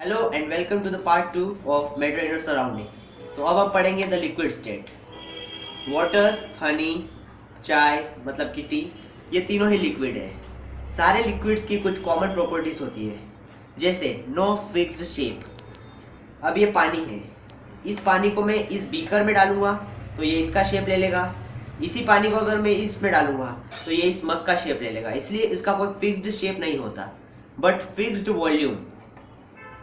Hello and welcome to the part 2 of matter in surrounding. तो अब हम पढ़ेंगे the liquid state. Water, honey, चाय मतलब कि टी, ये तीनों ही लिक्विड है। सारे लिक्विड्स की कुछ कॉमन प्रॉपर्टीज होती है, जैसे नो फिक्स्ड शेप। अब ये पानी है, इस पानी को मैं इस बीकर में डालूंगा तो ये इसका शेप ले लेगा। इसी पानी को अगर मैं इसमें डालूंगा तो ये इस मग का शेप ले लेगा, इसलिए इसका कोई फिक्स्ड शेप नहीं होता बट फिक्स्ड वॉल्यूम।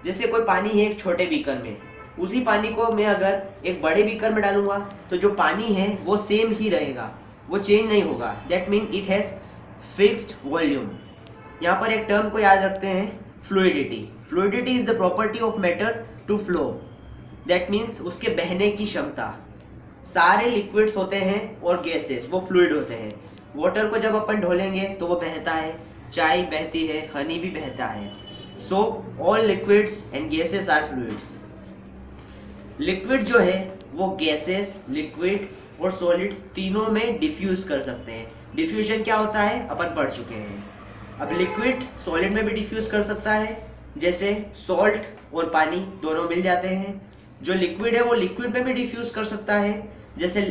जैसे कोई पानी है एक छोटे बीकर में, उसी पानी को मैं अगर एक बड़े बीकर में डालूंगा तो जो पानी है वो सेम ही रहेगा, वो चेंज नहीं होगा। That mean it has fixed volume. यहाँ पर एक टर्म को याद रखते हैं, fluidity. Fluidity is the property of matter to flow. That means उसके बहने की क्षमता। सारे लिक्विड्स होते हैं और गैसेस वो फ्लूइड होते हैं। वाटर को जब अपन ढोलेंगे तो वो बहता है, चाय बहती है, हनी भी बहता है। So all liquids and gases are fluids. Liquid जो है वो गैसेस, लिक्विड और सॉलिड तीनों में डिफ्यूज कर सकते हैं। डिफ्यूजन क्या होता है अपन पढ़ चुके हैं। अब लिक्विड सॉलिड में भी डिफ्यूज कर सकता है, जैसे सॉल्ट और पानी दोनों मिल जाते हैं। जो लिक्विड है वो लिक्विड में भी डिफ्यूज कर सकता है, जैसे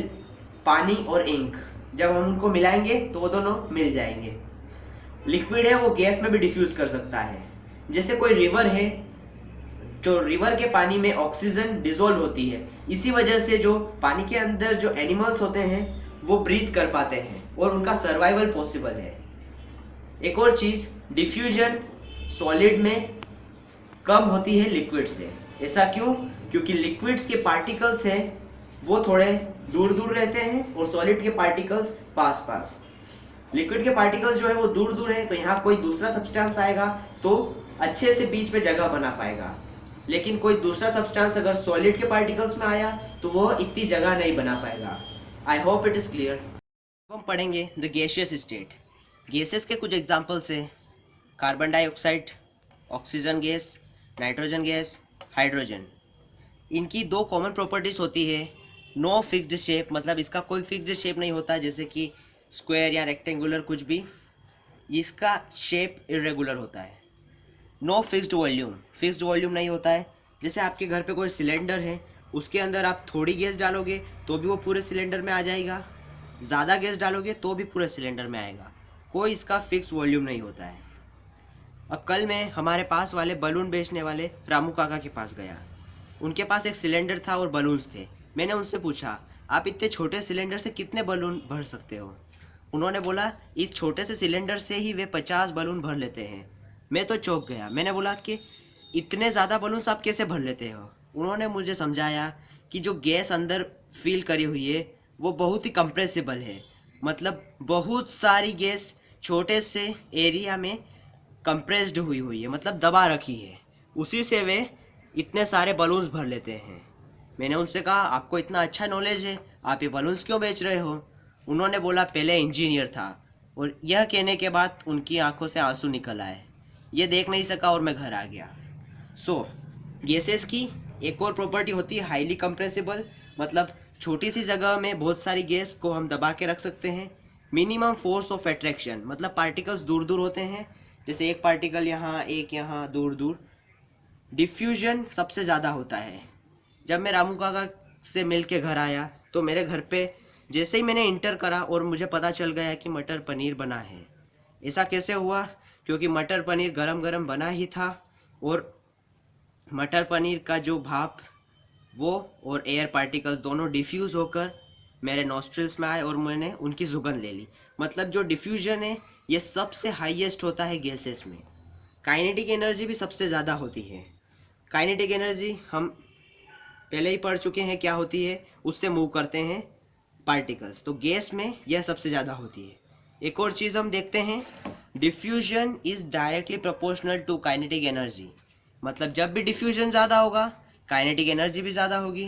पानी और इंक, जब हम उनको मिलाएंगे तो वो दोनों मिल जाएंगे। लिक्विड है वो गैस में भी डिफ्यूज कर सकता है, जैसे कोई रिवर है, जो रिवर के पानी में ऑक्सीजन डिसॉल्व होती है, इसी वजह से जो पानी के अंदर जो एनिमल्स होते हैं वो ब्रीथ कर पाते हैं और उनका सर्वाइवल पॉसिबल है। एक और चीज, डिफ्यूजन सॉलिड में कम होती है लिक्विड से। ऐसा क्यों? क्योंकि लिक्विड्स के पार्टिकल्स हैं वो थोड़े दूर दूर रहते हैं और सॉलिड के पार्टिकल्स पास पास। लिक्विड के पार्टिकल्स जो है वो दूर दूर है, तो यहाँ कोई दूसरा सब्सटेंस आएगा तो अच्छे से बीच में जगह बना पाएगा। लेकिन कोई दूसरा सब्सटेंस अगर सॉलिड के पार्टिकल्स में आया तो वो इतनी जगह नहीं बना पाएगा। I hope it is clear. अब हम पढ़ेंगे द गैसियस स्टेट। गैसेस के कुछ एग्जांपल्स हैं, carbon dioxide, oxygen gas, nitrogen gas, hydrogen. इनकी दो कॉमन प्रॉपर्टीज होती है। नो फिक्स्ड शेप, मतलब इसका कोई फिक्स्ड शेप नहीं होता, जैसे कि स्क्वायर या रेक्टेंगुलर कुछ भी, इसका शेप इरेगुलर होता है। No fixed volume, fixed volume नहीं होता है। जैसे आपके घर पे कोई सिलेंडर है, उसके अंदर आप थोड़ी गैस डालोगे तो भी वो पूरे सिलेंडर में आ जाएगा, ज़्यादा गैस डालोगे तो भी पूरे सिलेंडर में आएगा। कोई इसका फिक्स वॉल्यूम नहीं होता है। अब कल मैं हमारे पास वाले बलून बेचने वाले रामू काका के पास गया। उनके पास एक सिलेंडर था और बलून्स थे। मैंने उनसे पूछा, आप इतने छोटे सिलेंडर से कितने बलून भर सकते हो? उन्होंने बोला, इस छोटे से सिलेंडर से ही वे 50 बलून भर लेते हैं। मैं तो चौंक गया। मैंने बोला कि इतने ज़्यादा बलून्स आप कैसे भर लेते हो? उन्होंने मुझे समझाया कि जो गैस अंदर फिल करी हुई है वो बहुत ही कंप्रेसिबल है, मतलब बहुत सारी गैस छोटे से एरिया में कंप्रेस्ड हुई है, मतलब दबा रखी है, उसी से वे इतने सारे बलून्स भर लेते हैं। मैंने उनसे कहा, आपको इतना अच्छा नॉलेज है, आप ये बलून्स क्यों बेच रहे हो? उन्होंने बोला, पहले इंजीनियर था। और यह कहने के बाद उनकी आंखों से आंसू निकल आए। ये देख नहीं सका और मैं घर आ गया। सो गैसेस की एक और प्रॉपर्टी होती है हाईली कंप्रेसिबल, मतलब छोटी सी जगह में बहुत सारी गैस को हम दबा के रख सकते हैं। मिनिमम फोर्स ऑफ अट्रैक्शन, मतलब पार्टिकल्स दूर दूर होते हैं, जैसे एक पार्टिकल यहाँ, एक यहाँ, दूर दूर। डिफ्यूजन सबसे ज़्यादा होता है। जब मैं रामू काका से मिल के घर आया तो मेरे घर पे जैसे ही मैंने इंटर करा और मुझे पता चल गया कि मटर पनीर बना है। ऐसा कैसे हुआ? क्योंकि मटर पनीर गरम गरम बना ही था और मटर पनीर का जो भाप वो और एयर पार्टिकल्स दोनों डिफ्यूज़ होकर मेरे नॉस्ट्रिल्स में आए और मैंने उनकी सुगंध ले ली। मतलब जो डिफ्यूजन है ये सबसे हाईएस्ट होता है गैसेस में। काइनेटिक एनर्जी भी सबसे ज़्यादा होती है। काइनेटिक एनर्जी हम पहले ही पढ़ चुके हैं क्या होती है, उससे मूव करते हैं पार्टिकल्स, तो गैस में यह सबसे ज़्यादा होती है। एक और चीज़ हम देखते हैं, diffusion is directly proportional to kinetic energy, मतलब जब भी डिफ्यूजन ज़्यादा होगा काइनेटिक एनर्जी भी ज़्यादा होगी।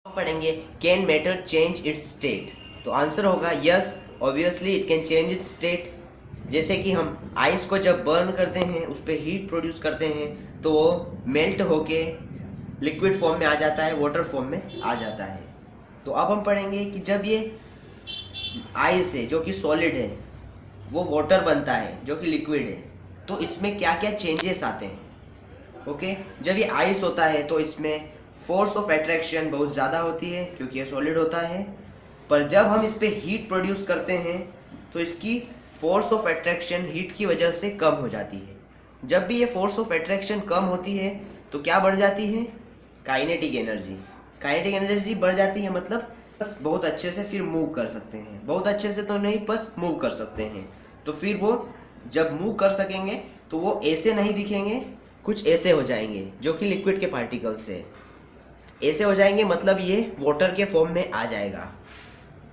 पढ़ेंगे, can matter change it's state? तो आंसर होगा yes, obviously it can change it's state. जैसे कि हम आइस को जब बर्न करते हैं, उस पर हीट प्रोड्यूस करते हैं, तो वो मेल्ट होके लिक्विड फॉर्म में आ जाता है, वाटर फॉर्म में आ जाता है। तो अब हम पढ़ेंगे कि जब ये आइस है जो कि सॉलिड है वो वाटर बनता है जो कि लिक्विड है, तो इसमें क्या क्या चेंजेस आते हैं। ओके, जब ये आइस होता है तो इसमें फोर्स ऑफ अट्रैक्शन बहुत ज़्यादा होती है क्योंकि ये सॉलिड होता है, पर जब हम इस पर हीट प्रोड्यूस करते हैं तो इसकी फोर्स ऑफ अट्रैक्शन हीट की वजह से कम हो जाती है। जब भी ये फोर्स ऑफ अट्रैक्शन कम होती है तो क्या बढ़ जाती है? Kinetic energy. काइनेटिक एनर्जी बढ़ जाती है मतलब बहुत अच्छे से फिर मूव कर सकते हैं, बहुत अच्छे से तो नहीं पर मूव कर सकते हैं। तो फिर वो जब मूव कर सकेंगे तो वो ऐसे नहीं दिखेंगे, कुछ ऐसे हो जाएंगे जो कि लिक्विड के पार्टिकल्स है। ऐसे हो जाएंगे मतलब ये वाटर के फॉर्म में आ जाएगा।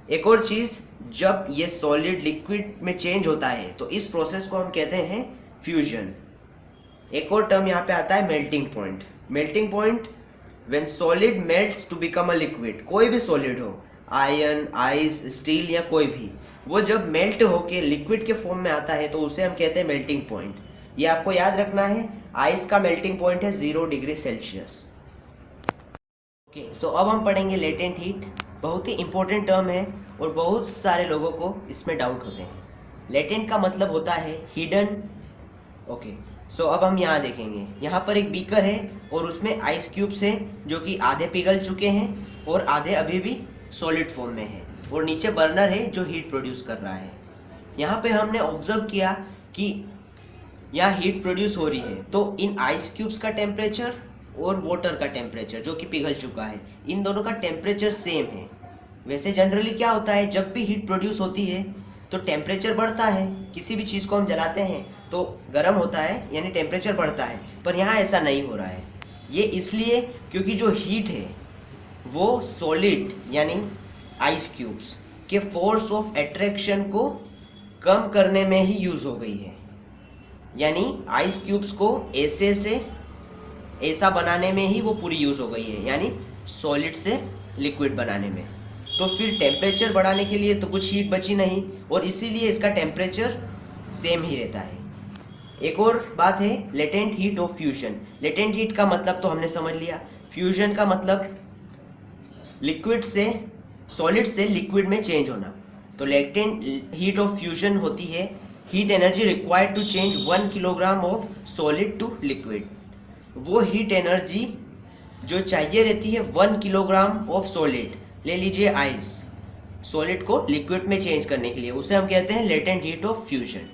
एक और चीज़, जब ये सॉलिड लिक्विड में चेंज होता है तो इस प्रोसेस को हम कहते हैं फ्यूजन। एक और टर्म यहाँ पे आता है melting point. Melting point, when solid melts to become a liquid, कोई भी सॉलिड हो, आयरन, आइस, स्टील या कोई भी, वो जब मेल्ट होके लिक्विड के फॉर्म में आता है तो उसे हम कहते हैं मेल्टिंग पॉइंट। ये आपको याद रखना है, आइस का मेल्टिंग पॉइंट है 0 डिग्री सेल्सियस। ओके, सो अब हम पढ़ेंगे लेटेंट हीट। बहुत ही इंपॉर्टेंट टर्म है और बहुत सारे लोगों को इसमें डाउट होते हैं। लेटेंट का मतलब होता है हिडन। ओके, सो अब हम यहाँ देखेंगे, यहाँ पर एक बीकर है और उसमें आइस क्यूब्स है जो कि आधे पिघल चुके हैं और आधे अभी भी सॉलिड फॉर्म में है, और नीचे बर्नर है जो हीट प्रोड्यूस कर रहा है। यहाँ पे हमने ऑब्जर्व किया कि यहाँ हीट प्रोड्यूस हो रही है, तो इन आइस क्यूब्स का टेम्परेचर और वाटर का टेम्परेचर जो कि पिघल चुका है, इन दोनों का टेम्परेचर सेम है। वैसे जनरली क्या होता है, जब भी हीट प्रोड्यूस होती है तो टेम्परेचर बढ़ता है। किसी भी चीज़ को हम जलाते हैं तो गर्म होता है यानी टेम्परेचर बढ़ता है, पर यहाँ ऐसा नहीं हो रहा है। ये इसलिए क्योंकि जो हीट है वो सॉलिड यानी आइस क्यूब्स के फोर्स ऑफ अट्रैक्शन को कम करने में ही यूज़ हो गई है। यानी आइस क्यूब्स को ऐसे से ऐसा बनाने में ही वो पूरी यूज़ हो गई है, यानी सॉलिड से लिक्विड बनाने में। तो फिर टेम्परेचर बढ़ाने के लिए तो कुछ हीट बची नहीं, और इसीलिए इसका टेम्परेचर सेम ही रहता है। एक और बात है latent heat of fusion. Latent heat का मतलब तो हमने समझ लिया, फ्यूजन का मतलब लिक्विड से सॉलिड से लिक्विड में चेंज होना। तो लेटेंट हीट ऑफ फ्यूजन होती है heat energy required to change 1 kilogram of solid to liquid. वो हीट एनर्जी जो चाहिए रहती है 1 किलोग्राम ऑफ सॉलिड, ले लीजिए आइस, सॉलिड को लिक्विड में चेंज करने के लिए, उसे हम कहते हैं लेटेंट हीट ऑफ फ्यूजन।